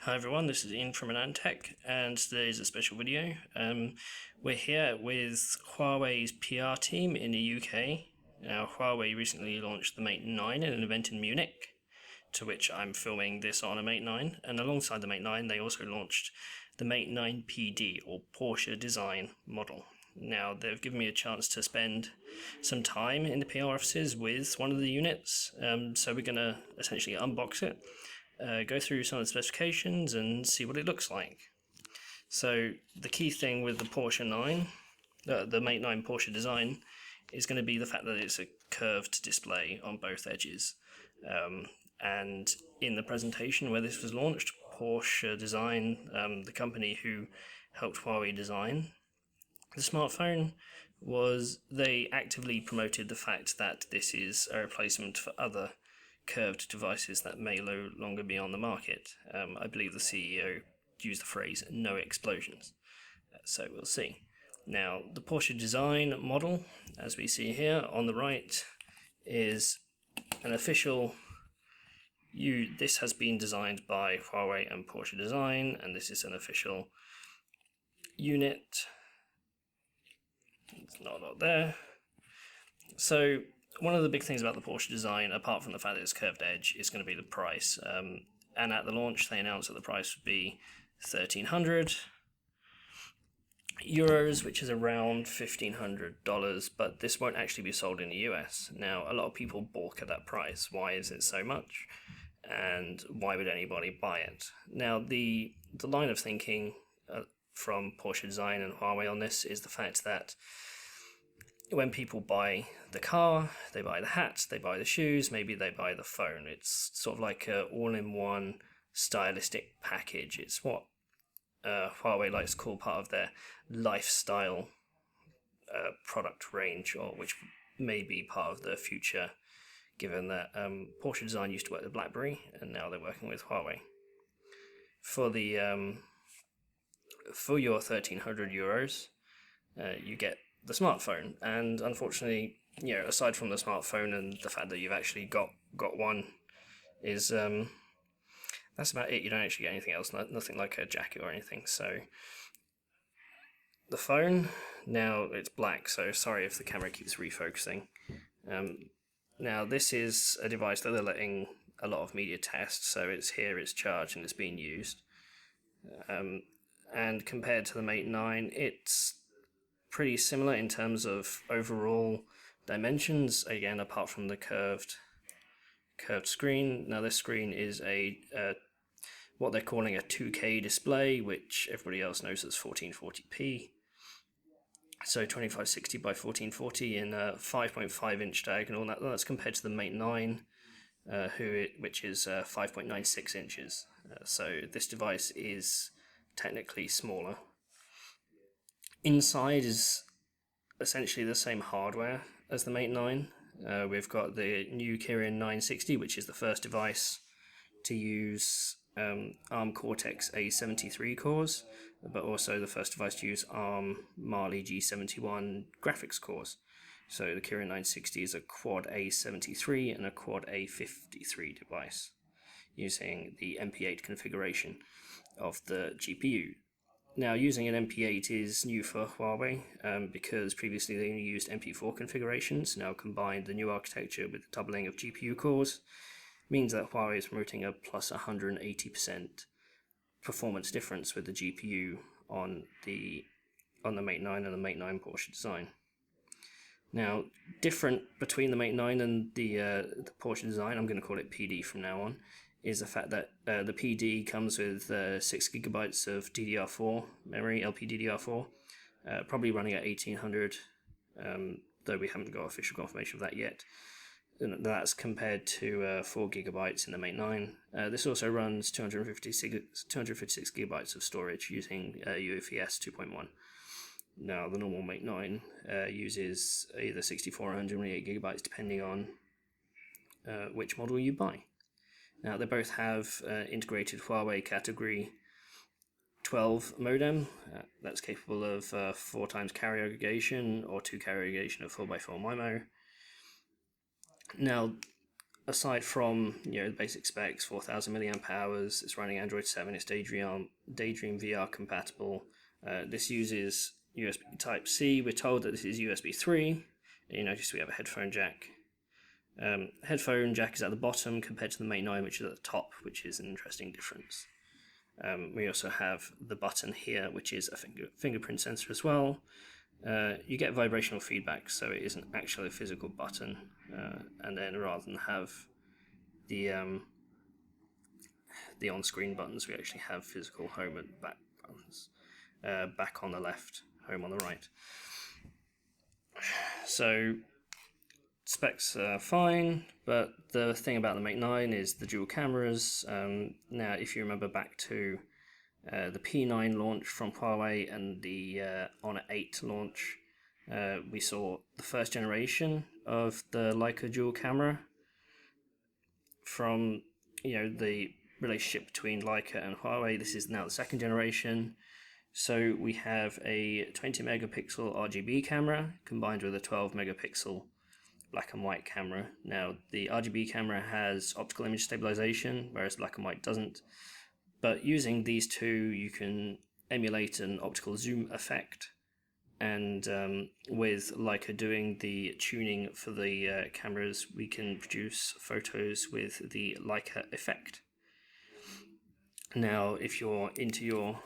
Hi everyone, this is Ian from AnandTech, and today is a special video. We're here with Huawei's PR team in the UK. Now, Huawei recently launched the Mate 9 at an event in Munich, to which I'm filming this on a Mate 9, and alongside the Mate 9 they also launched the Mate 9 PD, or Porsche Design model. Now, they've given me a chance to spend some time in the PR offices with one of the units, so we're going to essentially unbox it, go through some of the specifications and see what it looks like. So the key thing with the Porsche 9, the Mate 9 Porsche Design, is going to be the fact that it's a curved display on both edges. And in the presentation where this was launched, Porsche Design, the company who helped Huawei design the smartphone, they actively promoted the fact that this is a replacement for other curved devices that may no longer be on the market. I believe the CEO used the phrase "no explosions," so we'll see. Now, the Porsche Design model, as we see here on the right, is an official. This has been designed by Huawei and Porsche Design, and this is an official unit. It's not a lot there. So one of the big things about the Porsche Design, apart from the fact that it's curved edge, is going to be the price. And at the launch, they announced that the price would be €1,300, which is around $1,500, but this won't actually be sold in the US. Now, a lot of people balk at that price. Why is it so much? And why would anybody buy it? Now, the line of thinking from Porsche Design and Huawei on this is the fact that when people buy the car, they buy the hat, they buy the shoes, maybe they buy the phone. It's sort of like an all-in-one stylistic package. It's what Huawei likes to call part of their lifestyle product range, or which may be part of the future, given that Porsche Design used to work with BlackBerry, and now they're working with Huawei. For your €1,300, you get the smartphone, and unfortunately, aside from the smartphone and the fact that you've actually got one, is that's about it. You don't actually get anything else, nothing like a jacket or anything. So the phone, now it's black, so sorry if the camera keeps refocusing. Now this is a device that they're letting a lot of media test, so it's here, it's charged, and it's being used. And compared to the Mate 9, it's pretty similar in terms of overall dimensions, again, apart from the curved screen. Now this screen is what they're calling a 2K display, which everybody else knows as 1440p. So 2560 by 1440 in a 5.5 inch diagonal. That's compared to the Mate 9, which is 5.96 inches. So this device is technically smaller. Inside is essentially the same hardware as the Mate 9. We've got the new Kirin 960, which is the first device to use ARM Cortex A73 cores, but also the first device to use ARM Mali G71 graphics cores. So the Kirin 960 is a quad A73 and a quad A53 device, using the MP8 configuration of the GPU. Now, using an MP8 is new for Huawei, because previously they only used MP4 configurations. Now, combined the new architecture with the doubling of GPU cores means that Huawei is promoting a plus 180% performance difference with the GPU on the Mate 9 and the Mate 9 Porsche Design. Now, different between the Mate 9 and the Porsche Design, I'm going to call it PD from now on, is the fact that the PD comes with 6GB of DDR4 memory, LPDDR4, probably running at 1800, though we haven't got official confirmation of that yet. And that's compared to 4GB in the Mate 9. This also runs 256 GB of storage using UFS 2.1. Now, the normal Mate 9 uses either 64 or 128GB, depending on which model you buy. Now, they both have integrated Huawei Category 12 modem that's capable of 4 times carrier aggregation or 2 carrier aggregation of 4x4 MIMO. Now, aside from the basic specs, 4,000 milliamp hours, it's running Android 7, it's Daydream VR compatible. This uses USB Type C. We're told that this is USB 3. You notice we have a headphone jack. Headphone jack is at the bottom compared to the Mate 9, which is at the top, which is an interesting difference. We also have the button here, which is a fingerprint sensor as well. You get vibrational feedback, so it isn't actually a physical button. And then rather than have the on-screen buttons, we actually have physical home and back buttons. Back on the left, home on the right. So specs are fine, but the thing about the Mate 9 is the dual cameras. Now, if you remember back to the P9 launch from Huawei and the Honor 8 launch, we saw the first generation of the Leica dual camera from the relationship between Leica and Huawei. This is now the second generation. So we have a 20 megapixel RGB camera combined with a 12 megapixel black and white camera. Now the RGB camera has optical image stabilization, whereas black and white doesn't. But using these two, you can emulate an optical zoom effect. And with Leica doing the tuning for the cameras, we can produce photos with the Leica effect. Now, if you're into your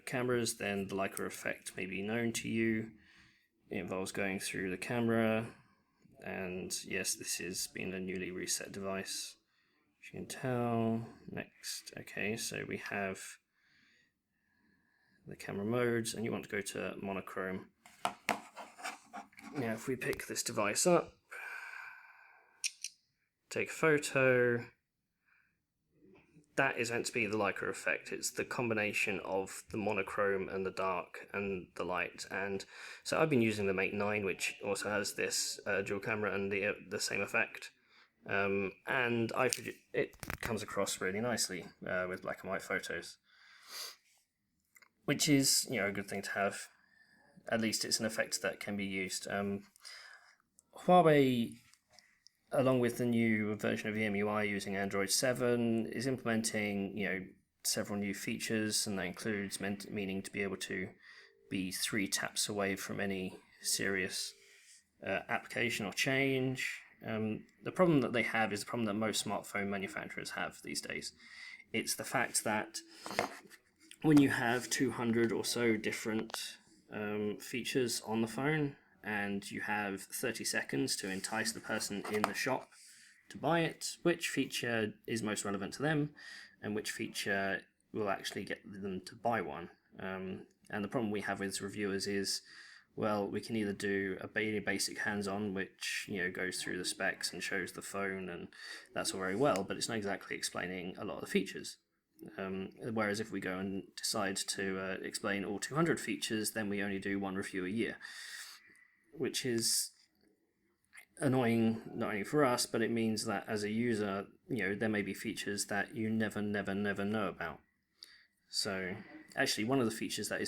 cameras, then the Leica effect may be known to you. It involves going through the camera, and yes, this is being a newly reset device. As you can tell. Next, okay, so we have the camera modes, and you want to go to monochrome. Now, if we pick this device up, take a photo. That is meant to be the Leica effect. It's the combination of the monochrome and the dark and the light. And so I've been using the Mate 9, which also has this dual camera and the same effect. And it comes across really nicely with black and white photos, which is a good thing to have. At least it's an effect that can be used. Huawei, along with the new version of EMUI using Android 7, is implementing several new features, and that includes meaning to be able to be 3 taps away from any serious application or change. The problem that they have is the problem that most smartphone manufacturers have these days. It's the fact that when you have 200 or so different features on the phone, and you have 30 seconds to entice the person in the shop to buy it, which feature is most relevant to them, and which feature will actually get them to buy one. And the problem we have with reviewers is, well, we can either do a basic hands-on, which goes through the specs and shows the phone, and that's all very well, but it's not exactly explaining a lot of the features. Whereas if we go and decide to explain all 200 features, then we only do one review a year, which is annoying not only for us, but it means that as a user, there may be features that you never know about. So actually, one of the features that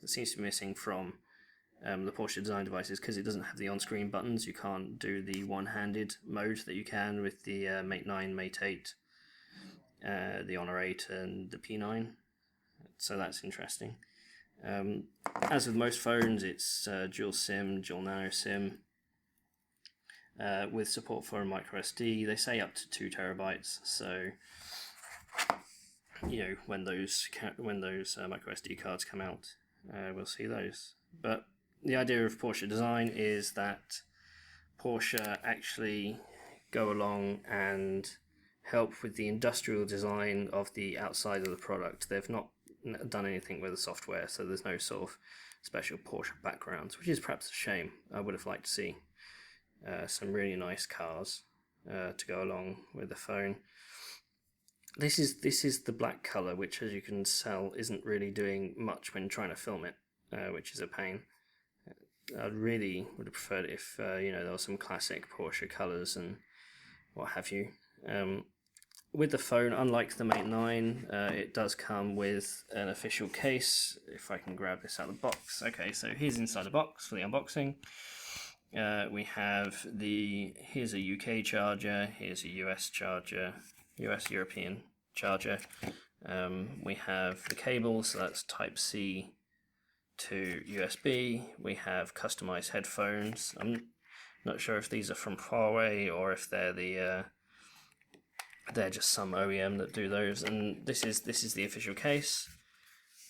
seems to be missing from the Porsche Design devices, because it doesn't have the on-screen buttons. You can't do the one-handed mode that you can with the Mate 9, Mate 8, the Honor 8 and the P9. So that's interesting. As with most phones, it's dual SIM, dual nano SIM, with support for a micro SD. They say up to 2 terabytes. So when those micro SD cards come out, we'll see those. But the idea of Porsche Design is that Porsche actually go along and help with the industrial design of the outside of the product. They've not done anything with the software, so there's no sort of special Porsche backgrounds, which is perhaps a shame. I would have liked to see some really nice cars to go along with the phone. This is the black color, which, as you can tell, isn't really doing much when trying to film it, which is a pain. I really would have preferred it if there were some classic Porsche colors and what have you. With the phone, unlike the Mate 9, it does come with an official case. If I can grab this out of the box. Okay, so here's inside the box for the unboxing. We have here's a UK charger, here's a US charger, US European charger. We have the cable, so that's Type-C to USB. We have customized headphones. I'm not sure if these are from Huawei or if they're just some OEM that do those. And this is the official case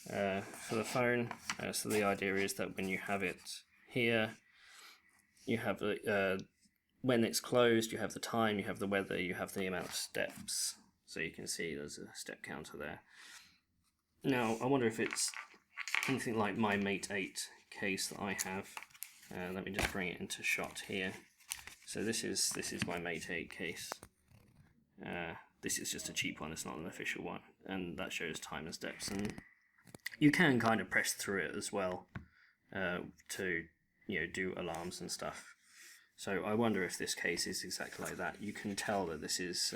for the phone. So the idea is that when you have it here, you have when it's closed, you have the time, you have the weather, you have the amount of steps. So you can see there's a step counter there. Now I wonder if it's anything like my Mate 8 case that I have. Let me just bring it into shot here. So this is my Mate 8 case. This is just a cheap one, it's not an official one, and that shows time and steps, and you can kind of press through it as well to do alarms and stuff. So I wonder if this case is exactly like that. You can tell that this is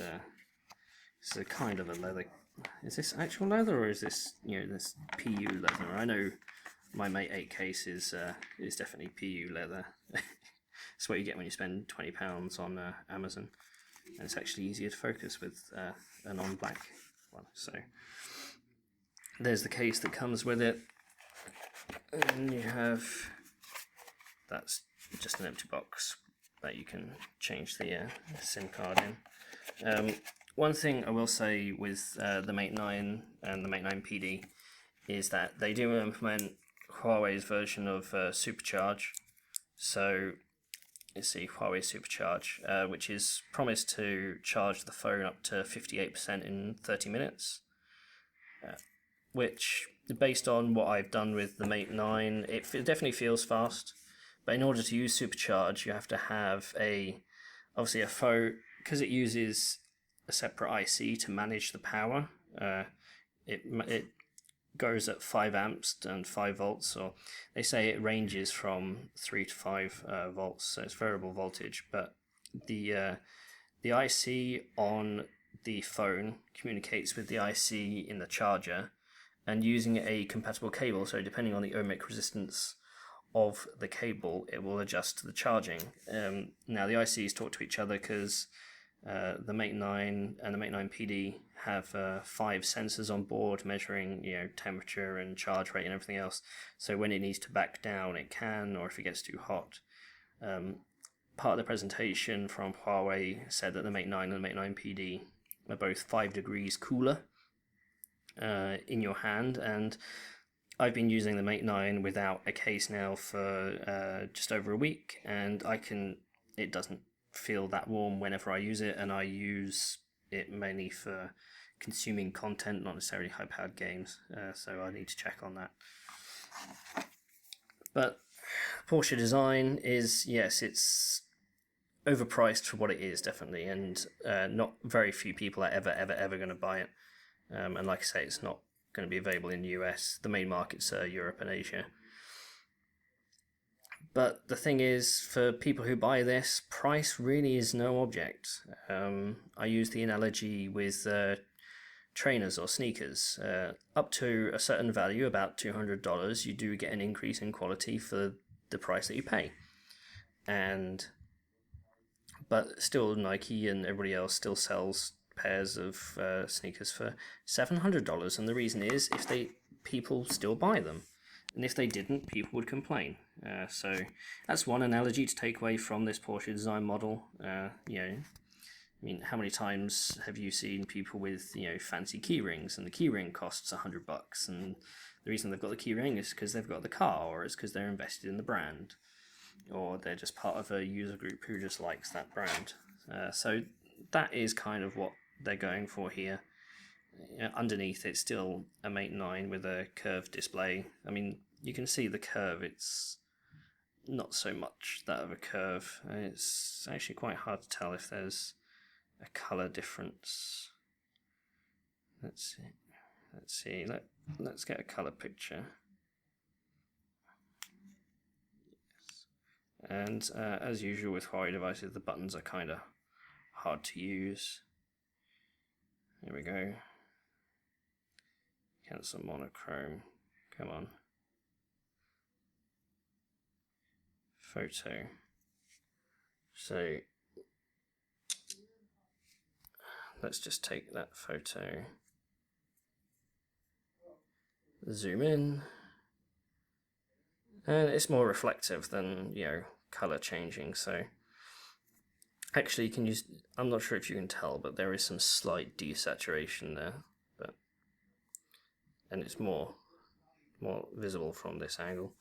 a kind of a leather. Is this actual leather or is this this PU leather? I know my Mate 8 case is definitely PU leather. It's what you get when you spend £20 on Amazon, and it's actually easier to focus with a non-black one. So there's the case that comes with it, and you have that's just an empty box that you can change the SIM card in. One thing I will say with the Mate 9 and the Mate 9 PD is that they do implement Huawei's version of Supercharge. So let's see, Huawei Supercharge, which is promised to charge the phone up to 58% in 30 minutes, which, based on what I've done with the Mate 9, it definitely feels fast. But in order to use Supercharge, you have to have obviously a phone, because it uses a separate IC to manage the power. It goes at 5 amps and 5 volts, or they say it ranges from 3 to 5 volts, so it's variable voltage. But the IC on the phone communicates with the IC in the charger, and using a compatible cable, so depending on the ohmic resistance of the cable, it will adjust to the charging. Now the ICs talk to each other because the Mate 9 and the Mate 9 PD have 5 sensors on board measuring temperature and charge rate and everything else. So when it needs to back down, it can, or if it gets too hot. Part of the presentation from Huawei said that the Mate 9 and the Mate 9 PD are both 5 degrees cooler in your hand, and I've been using the Mate 9 without a case now for just over a week, and it doesn't feel that warm whenever I use it, and I use it mainly for consuming content, not necessarily high-powered games, so I need to check on that. But Porsche Design is, yes, it's overpriced for what it is, definitely, and not very few people are ever going to buy it. And like I say, it's not going to be available in the US. The main markets are Europe and Asia. But the thing is, for people who buy this, price really is no object. I use the analogy with trainers or sneakers. Up to a certain value, about $200, you do get an increase in quality for the price that you pay. But still, Nike and everybody else still sells pairs of sneakers for $700, and the reason is people still buy them. And if they didn't, people would complain. So that's one analogy to take away from this Porsche Design model. I mean, how many times have you seen people with fancy key rings, and the key ring costs $100, and the reason they've got the key ring is because they've got the car, or it's because they're invested in the brand, or they're just part of a user group who just likes that brand. So that is kind of what they're going for here. Underneath, it's still a Mate 9 with a curved display. I mean, you can see the curve. It's not so much that of a curve. It's actually quite hard to tell if there's a color difference. Let's see. Let's get a color picture. Yes. And as usual with Huawei devices, the buttons are kind of hard to use. There we go. Cancel monochrome. Come on. Photo. So let's just take that photo, zoom in, and it's more reflective than, color changing. So actually, you can use, I'm not sure if you can tell, but there is some slight desaturation there, and it's more visible from this angle.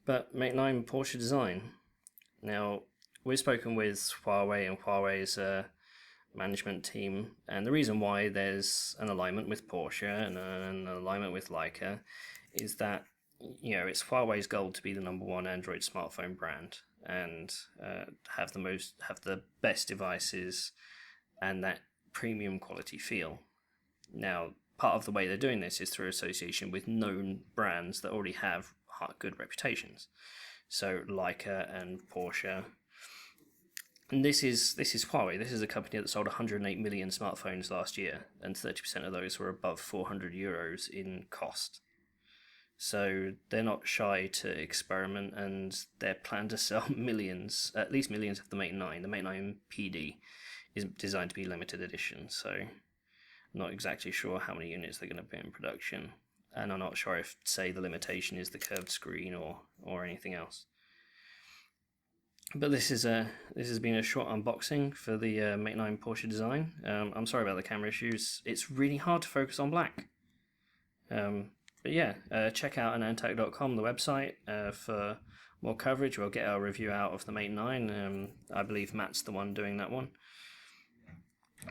But Mate 9 Porsche Design. Now, we've spoken with Huawei and Huawei's management team, and the reason why there's an alignment with Porsche and an alignment with Leica is that, it's Huawei's goal to be the #1 Android smartphone brand and have the best devices and that premium quality feel. Now, part of the way they're doing this is through association with known brands that already have good reputations. So Leica and Porsche. And this is Huawei. This is a company that sold 108 million smartphones last year, and 30% of those were above 400 euros in cost. So they're not shy to experiment, and their plan to sell millions, at least millions of the Mate 9. The Mate 9 PD is designed to be limited edition, so I'm not exactly sure how many units they're going to put in production. And I'm not sure if, say, the limitation is the curved screen or anything else. But this has been a short unboxing for the Mate 9 Porsche Design. I'm sorry about the camera issues. It's really hard to focus on black. But yeah, check out AnandTech.com, the website, for more coverage. We'll get our review out of the Mate 9. I believe Matt's the one doing that one.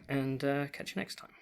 And catch you next time.